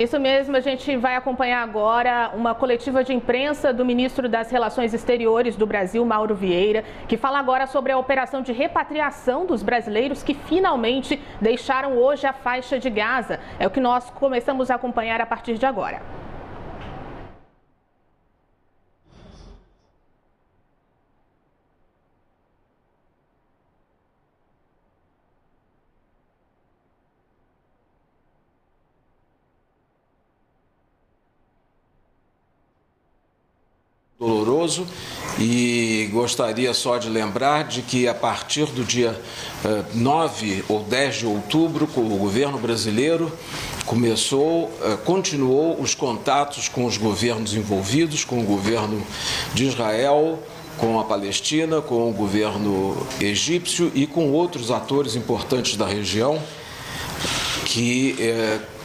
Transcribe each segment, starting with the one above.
Isso mesmo, a gente vai acompanhar agora uma coletiva de imprensa do ministro das Relações Exteriores do Brasil, Mauro Vieira, que fala agora sobre a operação de repatriação dos brasileiros que finalmente deixaram hoje a faixa de Gaza. É o que nós começamos a acompanhar a partir de agora. Doloroso, e gostaria só de lembrar de que a partir do dia 9 ou 10 de outubro, o governo brasileiro continuou os contatos com os governos envolvidos, com o governo de Israel, com a Palestina, com o governo egípcio e com outros atores importantes da região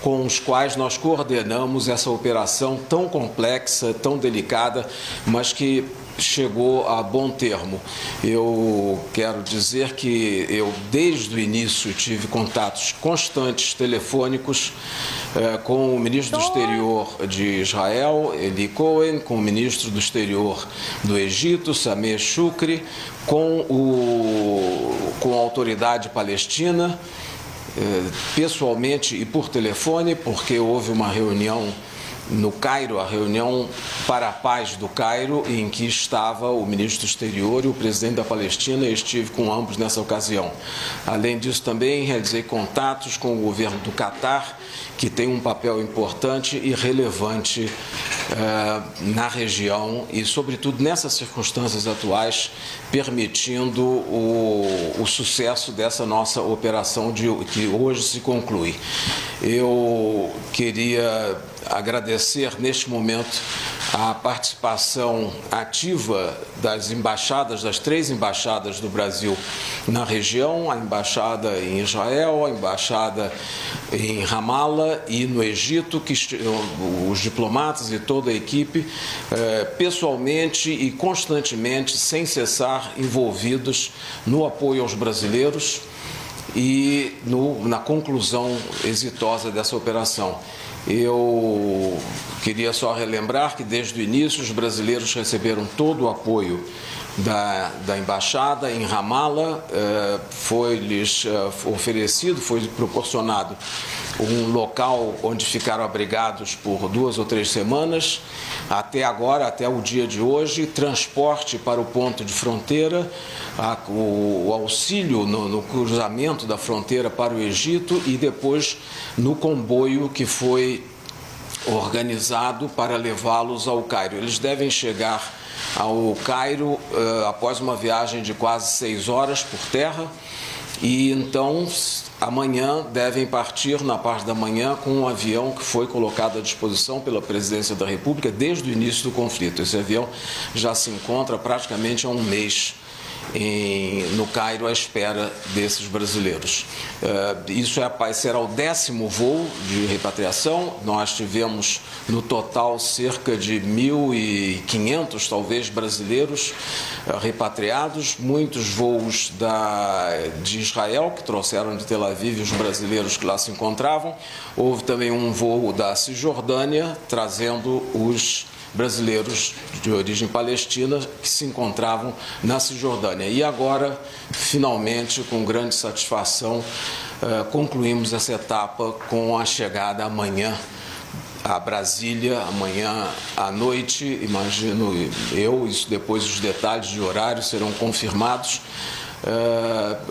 com os quais nós coordenamos essa operação tão complexa, tão delicada, mas que chegou a bom termo. Eu quero dizer que eu, desde o início, tive contatos constantes telefônicos com o ministro do Exterior de Israel, Eli Cohen, com o ministro do Exterior do Egito, Sameh Shoukry, com a autoridade palestina, pessoalmente e por telefone, porque houve uma reunião no Cairo, a reunião para a paz do Cairo, em que estava o ministro do Exterior e o presidente da Palestina, e estive com ambos nessa ocasião. Além disso, também realizei contatos com o governo do Catar, que tem um papel importante e relevante na região e, sobretudo, nessas circunstâncias atuais, permitindo o sucesso dessa nossa operação que hoje se conclui. Eu queria agradecer neste momento a participação ativa das três embaixadas do Brasil na região, a embaixada em Israel, a embaixada em Ramallah e no Egito, que os diplomatas e toda a equipe, pessoalmente e constantemente, sem cessar, envolvidos no apoio aos brasileiros e na conclusão exitosa dessa operação. Eu queria só relembrar que, desde o início, os brasileiros receberam todo o apoio da embaixada em Ramallah. Foi-lhes oferecido, foi proporcionado um local onde ficaram abrigados por 2 ou 3 semanas, até agora, até o dia de hoje, transporte para o ponto de fronteira, o auxílio no cruzamento da fronteira para o Egito e depois no comboio que foi organizado para levá-los ao Cairo. Eles devem chegar ao Cairo após uma viagem de quase 6 horas por terra e então amanhã devem partir na parte da manhã com um avião que foi colocado à disposição pela Presidência da República desde o início do conflito. Esse avião já se encontra praticamente há um mês no Cairo à espera desses brasileiros. Isso será o 10º voo de repatriação. Nós tivemos no total cerca de 1.500 talvez brasileiros repatriados, muitos voos de Israel que trouxeram de Tel Aviv os brasileiros que lá se encontravam. Houve também um voo da Cisjordânia trazendo os brasileiros de origem palestina que se encontravam na Cisjordânia. E agora, finalmente, com grande satisfação, concluímos essa etapa com a chegada amanhã a Brasília, amanhã à noite, imagino eu, isso depois os detalhes de horário serão confirmados.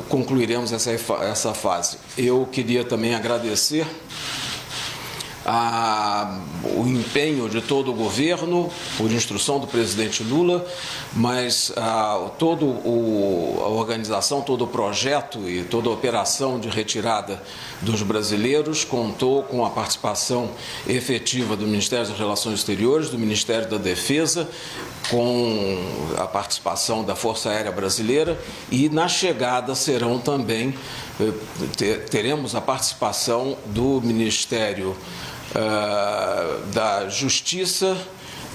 Concluiremos essa fase. Eu queria também agradecer o empenho de todo o governo, por instrução do presidente Lula, mas toda a organização, todo o projeto e toda a operação de retirada dos brasileiros contou com a participação efetiva do Ministério das Relações Exteriores, do Ministério da Defesa, com a participação da Força Aérea Brasileira e na chegada teremos a participação do Ministério da Justiça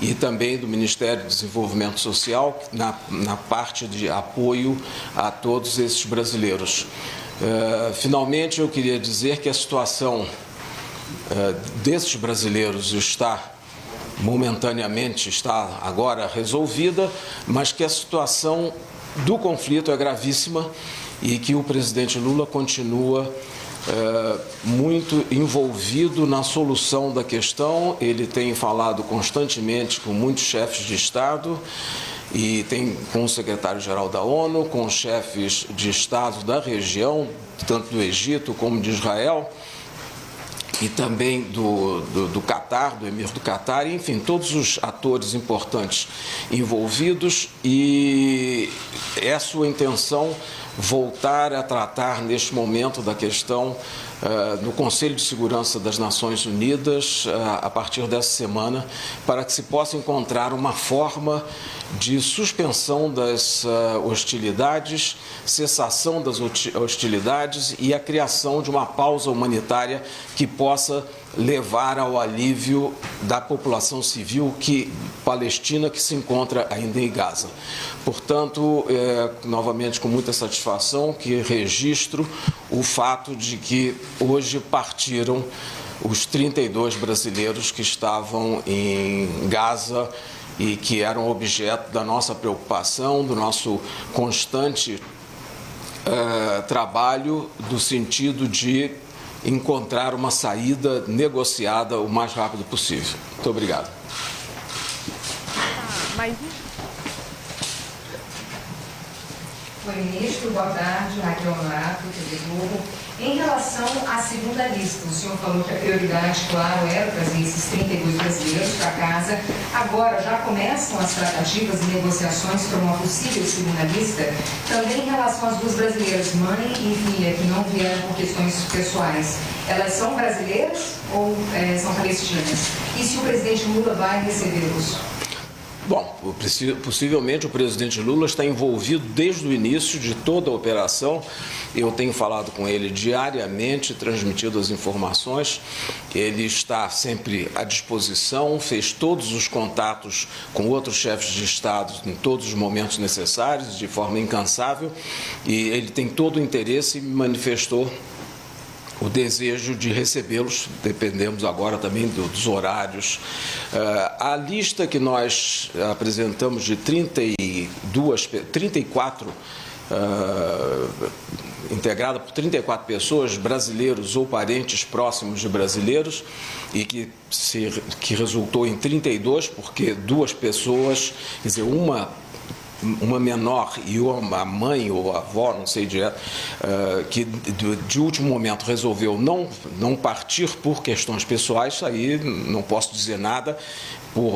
e também do Ministério do Desenvolvimento Social na parte de apoio a todos esses brasileiros. Finalmente, eu queria dizer que a situação desses brasileiros momentaneamente está agora resolvida, mas que a situação do conflito é gravíssima e que o presidente Lula continua muito envolvido na solução da questão. Ele tem falado constantemente com muitos chefes de Estado e tem com o secretário-geral da ONU, com os chefes de Estado da região, tanto do Egito como de Israel, e também do Catar, do Emir do Catar, enfim, todos os atores importantes envolvidos, e é a sua intenção voltar a tratar neste momento da questão no Conselho de Segurança das Nações Unidas a partir dessa semana, para que se possa encontrar uma forma de suspensão das hostilidades, cessação das hostilidades e a criação de uma pausa humanitária que possa levar ao alívio da população civil palestina que se encontra ainda em Gaza. Portanto, novamente com muita satisfação que registro o fato de que hoje partiram os 32 brasileiros que estavam em Gaza e que eram objeto da nossa preocupação, do nosso constante trabalho, no sentido de encontrar uma saída negociada o mais rápido possível. Muito obrigado. Oi, ministro, boa tarde, Raquel Norato, TV Globo. Em relação à segunda lista, o senhor falou que a prioridade, claro, era trazer esses 32 brasileiros para casa. Agora já começam as tratativas e negociações para uma possível segunda lista. Também em relação às duas brasileiras, mãe e filha, que não vieram por questões pessoais. Elas são brasileiras ou são palestinas? E se o presidente Lula vai recebê-los? Bom, possivelmente o presidente Lula está envolvido desde o início de toda a operação. Eu tenho falado com ele diariamente, transmitido as informações. Ele está sempre à disposição, fez todos os contatos com outros chefes de Estado em todos os momentos necessários, de forma incansável, e ele tem todo o interesse e me manifestou o desejo de recebê-los. Dependemos agora também dos horários. A lista que nós apresentamos de 34, integrada por 34 pessoas, brasileiros ou parentes próximos de brasileiros, e que resultou em 32, porque duas pessoas, quer dizer, uma menor e a mãe ou a avó, não sei que de último momento resolveu não partir por questões pessoais. Aí não posso dizer nada,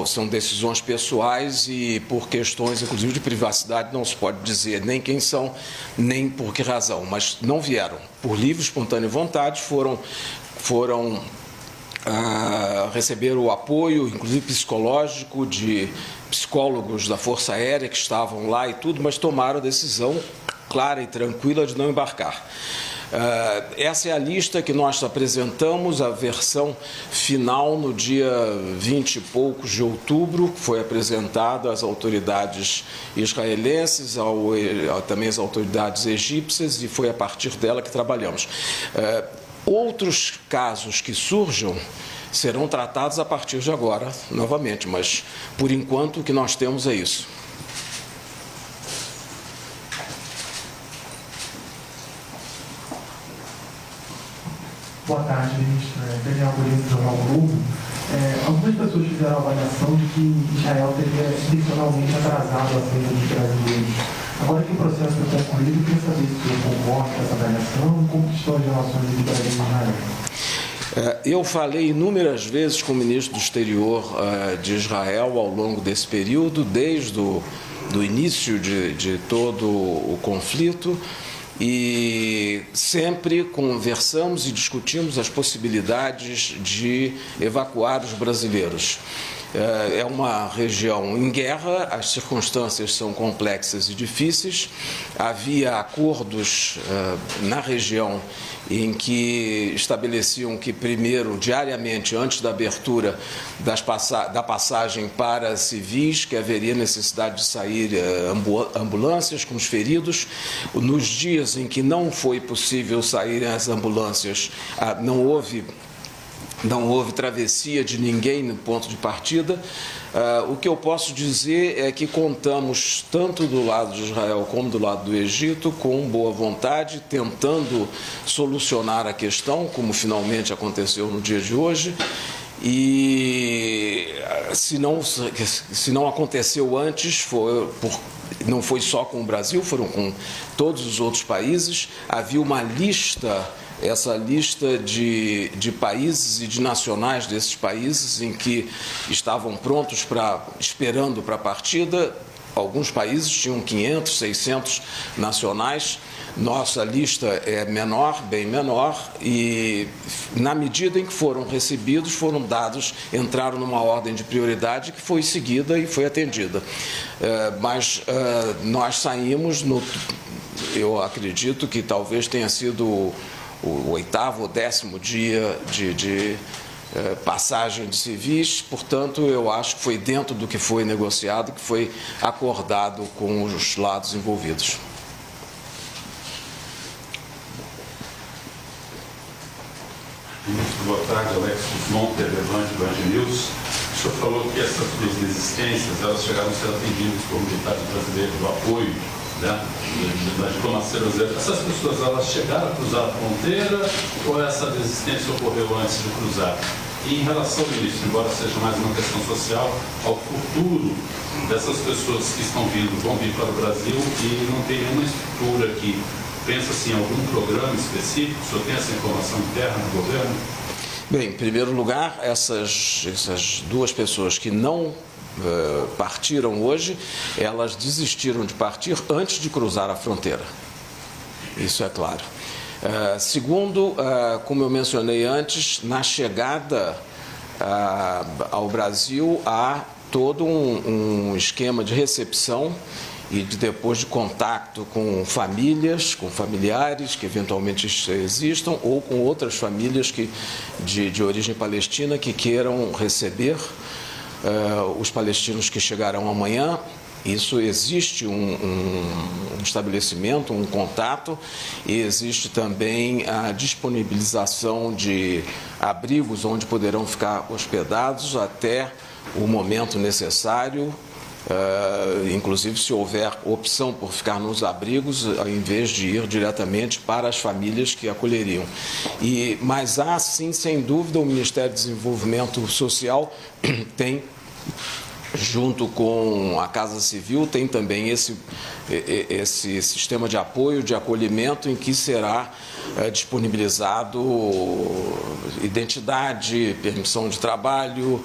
são decisões pessoais e por questões inclusive de privacidade não se pode dizer nem quem são, nem por que razão, mas não vieram por livre, espontânea vontade, foram receber o apoio, inclusive psicológico, de psicólogos da Força Aérea que estavam lá e tudo, mas tomaram a decisão clara e tranquila de não embarcar. Essa é a lista que nós apresentamos, a versão final no dia 20 e poucos de outubro, que foi apresentada às autoridades israelenses, também às autoridades egípcias, e foi a partir dela que trabalhamos. Outros casos que surjam serão tratados a partir de agora, novamente, mas, por enquanto, o que nós temos é isso. Boa tarde, ministro. Daniel Bonito, do Jornal Globo. Algumas pessoas fizeram a avaliação de que Israel teria intencionalmente atrasado a saída dos brasileiros. Agora que o processo foi concluído, eu queria saber se o senhor concorda com essa avaliação e como estão as relações entre Brasil e Israel. Eu falei inúmeras vezes com o ministro do Exterior de Israel ao longo desse período, desde o início de todo o conflito, e sempre conversamos e discutimos as possibilidades de evacuar os brasileiros. É uma região em guerra, as circunstâncias são complexas e difíceis. Havia acordos na região em que estabeleciam que primeiro, diariamente, antes da abertura da passagem para civis, que haveria necessidade de sair ambulâncias com os feridos. Nos dias em que não foi possível sair as ambulâncias, não houve não houve travessia de ninguém no ponto de partida. O que eu posso dizer é que contamos, tanto do lado de Israel como do lado do Egito, com boa vontade, tentando solucionar a questão, como finalmente aconteceu no dia de hoje. E se não aconteceu antes, não foi só com o Brasil, foram com todos os outros países. Havia uma lista, essa lista de países e de nacionais desses países em que estavam prontos, esperando para a partida. Alguns países tinham 500, 600 nacionais. Nossa lista é menor, bem menor, e na medida em que foram recebidos, foram dados, entraram numa ordem de prioridade que foi seguida e foi atendida. Mas nós saímos, eu acredito que talvez tenha sido o 8º ou 10º dia de passagem de civis, portanto, eu acho que foi dentro do que foi negociado, que foi acordado com os lados envolvidos. Ministro, boa tarde. Alex Guzmão, Levante, Band News. O senhor falou que essas duas desistências, elas chegaram a ser atendidas por militares brasileiros do apoio, né, da diplomacia brasileira. Essas pessoas, elas chegaram a cruzar a fronteira ou essa desistência ocorreu antes de cruzar? E em relação, ministro, embora seja mais uma questão social, ao futuro dessas pessoas que vão vir para o Brasil e não tem nenhuma estrutura aqui, pensa-se em algum programa específico? O senhor tem essa informação interna do governo? Bem, em primeiro lugar, essas duas pessoas que não partiram hoje, elas desistiram de partir antes de cruzar a fronteira. Isso é claro. Segundo, como eu mencionei antes, na chegada ao Brasil há todo um esquema de recepção e depois de contato com famílias, com familiares que eventualmente existam ou com outras famílias de origem palestina que queiram receber os palestinos que chegarão amanhã. Isso existe um estabelecimento, um contato, e existe também a disponibilização de abrigos onde poderão ficar hospedados até o momento necessário. Inclusive se houver opção por ficar nos abrigos, ao invés de ir diretamente para as famílias que acolheriam. Mas há, sim, sem dúvida, o Ministério do Desenvolvimento Social tem, junto com a Casa Civil, tem também esse sistema de apoio, de acolhimento, em que será disponibilizado identidade, permissão de trabalho,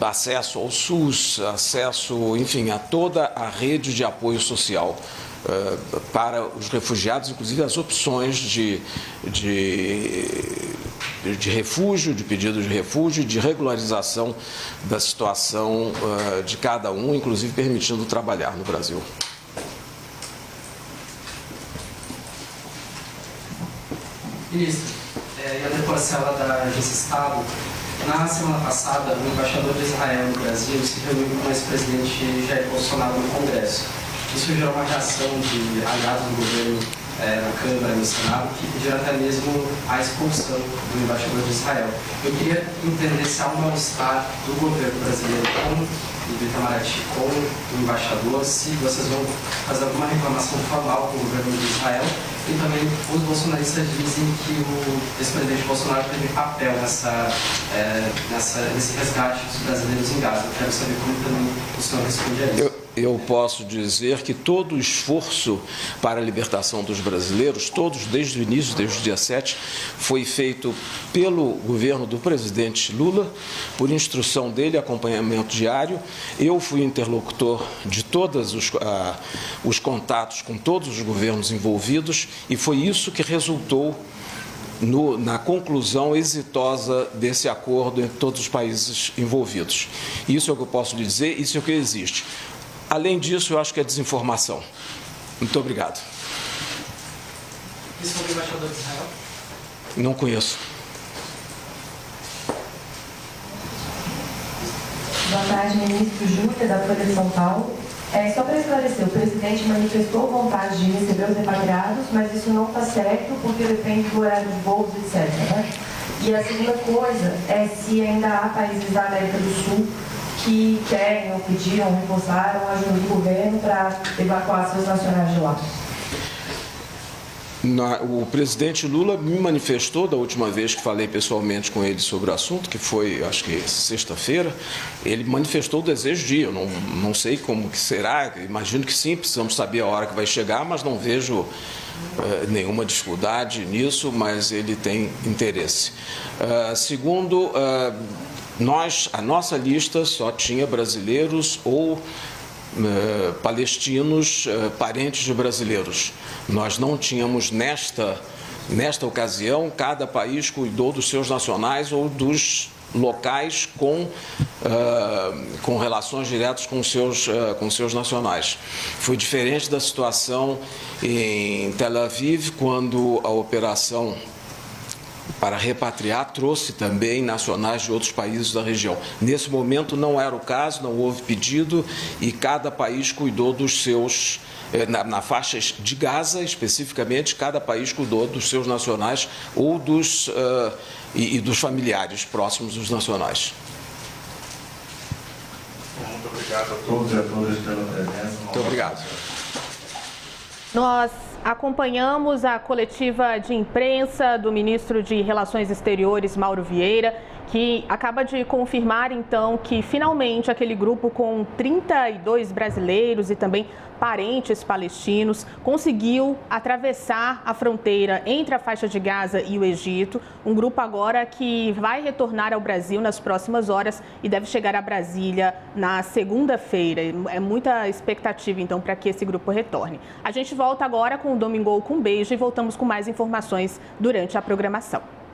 acesso ao SUS, acesso, enfim, a toda a rede de apoio social para os refugiados, inclusive as opções de refúgio, de pedido de refúgio, de regularização da situação de cada um, inclusive permitindo trabalhar no Brasil. Ministro, Yander Porcela, da Agência Estado. Na semana passada, o embaixador de Israel no Brasil se reuniu com o ex-presidente Jair Bolsonaro no Congresso. Isso gerou uma reação de aliados do governo na Câmara e no Senado, que pediram até mesmo a expulsão do embaixador de Israel. Eu queria entender se há um mal-estar do governo brasileiro com o Itamaraty, com o embaixador, se vocês vão fazer alguma reclamação formal com o governo de Israel. E também os bolsonaristas dizem que o ex-presidente Bolsonaro teve papel nesse resgate dos brasileiros em Gaza. Eu quero saber como também o senhor responde a isso. Eu posso dizer que todo o esforço para a libertação dos brasileiros, todos desde o início, desde o dia 7, foi feito pelo governo do presidente Lula, por instrução dele, acompanhamento diário. Eu fui interlocutor de todos os contatos com todos os governos envolvidos e foi isso que resultou na conclusão exitosa desse acordo entre todos os países envolvidos. Isso é o que eu posso lhe dizer, isso é o que existe. Além disso, eu acho que é desinformação. Muito obrigado. E sobre o embaixador de Israel? Não conheço. Boa tarde, ministro Júlia, da Folha de São Paulo. Só para esclarecer, o presidente manifestou vontade de receber os repatriados, mas isso não está certo porque depende do horário de voos, etc. Né? E a segunda coisa é se ainda há países da América do Sul que querem ou pediram, reforçaram a ajuda do governo para evacuar seus nacionais de lá. O presidente Lula me manifestou da última vez que falei pessoalmente com ele sobre o assunto, que foi, acho que sexta-feira, ele manifestou o desejo de ir. Eu não sei como que será, imagino que sim, precisamos saber a hora que vai chegar, mas não vejo nenhuma dificuldade nisso, mas ele tem interesse. Segundo, a nossa lista só tinha brasileiros ou palestinos parentes de brasileiros. Nós não tínhamos nesta ocasião, cada país cuidou dos seus nacionais ou dos locais com relações diretas com seus nacionais. Foi diferente da situação em Tel Aviv, quando a operação para repatriar trouxe também nacionais de outros países da região. Nesse momento não era o caso, não houve pedido e cada país cuidou dos seus, na faixa de Gaza especificamente, cada país cuidou dos seus nacionais ou dos familiares próximos dos nacionais. Muito obrigado a todos e a todas pela presença. Muito obrigado. Nós acompanhamos a coletiva de imprensa do ministro de Relações Exteriores, Mauro Vieira, que acaba de confirmar, então, que finalmente aquele grupo com 32 brasileiros e também parentes palestinos conseguiu atravessar a fronteira entre a faixa de Gaza e o Egito. Um grupo agora que vai retornar ao Brasil nas próximas horas e deve chegar a Brasília na segunda-feira. É muita expectativa, então, para que esse grupo retorne. A gente volta agora com o Domingo com Beijo e voltamos com mais informações durante a programação.